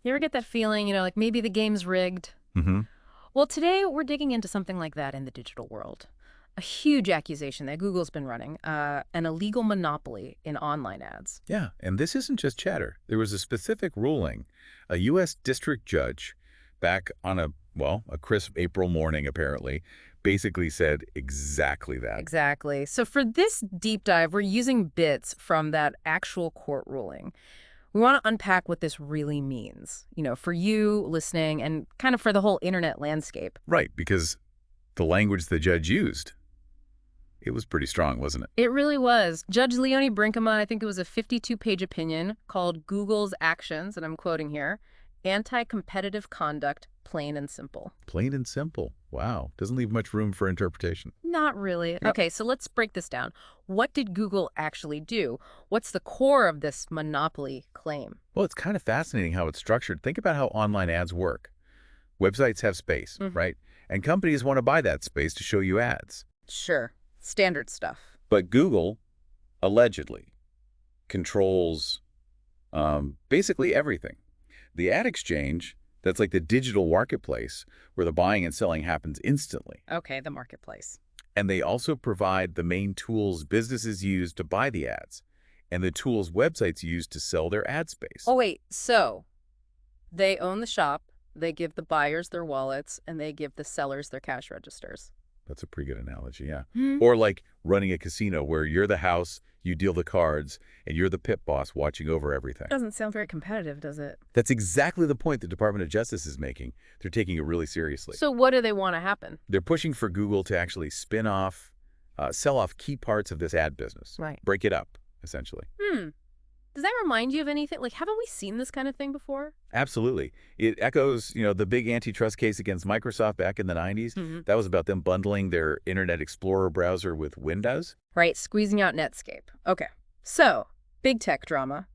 You ever get that feeling, like maybe the game's rigged? Hmm. Well, today we're digging into something like that in the digital world. A huge accusation that Google's been running, an illegal monopoly in online ads. Yeah, and this isn't just chatter. There was a specific ruling. A U.S. district judge back on a crisp April morning, apparently, basically said exactly that. Exactly. So for this deep dive, we're using bits from that actual court ruling. We want to unpack what this really means, for you listening and kind of for the whole internet landscape. Right, because the language the judge used, it was pretty strong, wasn't it? It really was. Judge Leonie Brinkema, I think it was a 52-page opinion called Google's actions, and I'm quoting here, anti-competitive conduct, plain and simple. Plain and simple. Wow. Doesn't leave much room for interpretation. Not really. Yep. Okay, so let's break this down. What did Google actually do? What's the core of this monopoly claim? Well, it's kind of fascinating how it's structured. Think about how online ads work. Websites have space, Mhm. right? And companies want to buy that space to show you ads. Sure. Standard stuff. But Google, allegedly, controls basically everything. The ad exchange, that's like the digital marketplace where the buying and selling happens instantly. Okay, the marketplace. And they also provide the main tools businesses use to buy the ads and the tools websites use to sell their ad space. Oh, wait. So they own the shop, they give the buyers their wallets, and they give the sellers their cash registers. That's a pretty good analogy, yeah. Hmm. Or like running a casino where you're the house, you deal the cards, and you're the pit boss watching over everything. Doesn't sound very competitive, does it? That's exactly the point the Department of Justice is making. They're taking it really seriously. So what do they want to happen? They're pushing for Google to actually spin off, sell off key parts of this ad business. Right. Break it up, essentially. Does that remind you of anything? Like, haven't we seen this kind of thing before? Absolutely. It echoes, the big antitrust case against Microsoft back in the 90s. Hmm. That was about them bundling their Internet Explorer browser with Windows. Right, squeezing out Netscape. Okay, so big tech drama.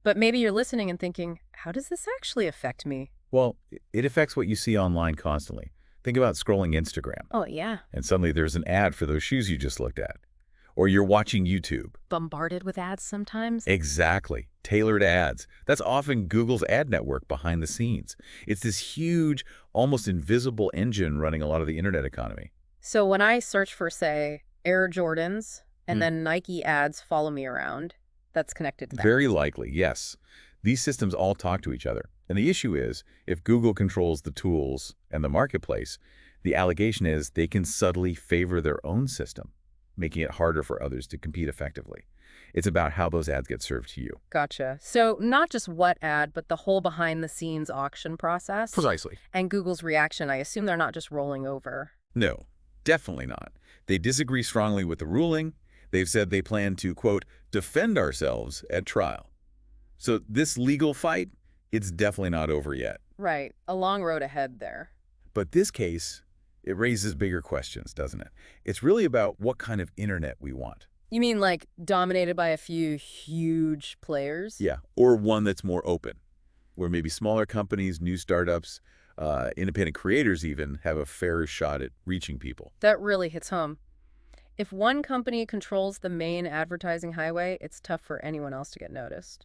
But maybe you're listening and thinking, how does this actually affect me? Well, it affects what you see online constantly. Think about scrolling Instagram, Oh, yeah. and suddenly there's an ad for those shoes you just looked at. Or you're watching YouTube. Bombarded with ads sometimes? Exactly. Tailored ads. That's often Google's ad network behind the scenes. It's this huge, almost invisible engine running a lot of the internet economy. So when I search for, say, Air Jordans, and Hmm. then Nike ads follow me around, that's connected to that. Very likely, yes. These systems all talk to each other. And the issue is, if Google controls the tools and the marketplace, the allegation is they can subtly favor their own system, making it harder for others to compete effectively. It's about how those ads get served to you. Gotcha. So not just what ad, but the whole behind-the-scenes auction process? Precisely. And Google's reaction, I assume they're not just rolling over. No, definitely not. They disagree strongly with the ruling. They've said they plan to, quote, defend ourselves at trial. So this legal fight, it's definitely not over yet. Right. A long road ahead there. But this case, it raises bigger questions, doesn't it? It's really about what kind of internet we want. You mean like dominated by a few huge players? Yeah, or one that's more open, where maybe smaller companies, new startups, independent creators even have a fair shot at reaching people. That really hits home. If one company controls the main advertising highway, it's tough for anyone else to get noticed.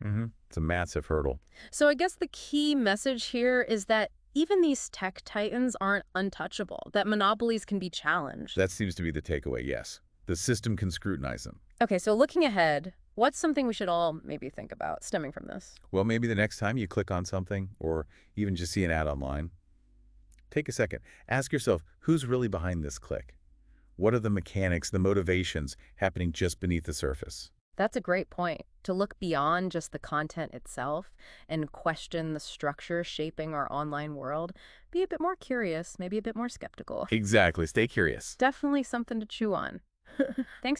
It's a massive hurdle. So I guess the key message here is that even these tech titans aren't untouchable, that monopolies can be challenged. That seems to be the takeaway, yes. The system can scrutinize them. Okay, so looking ahead, what's something we should all maybe think about stemming from this? Well, maybe the next time you click on something or even just see an ad online, take a second. Ask yourself, who's really behind this click? What are the mechanics, the motivations happening just beneath the surface? That's a great point. To look beyond just the content itself and question the structure shaping our online world, be a bit more curious, maybe a bit more skeptical. Exactly. Stay curious. Definitely something to chew on. Thanks.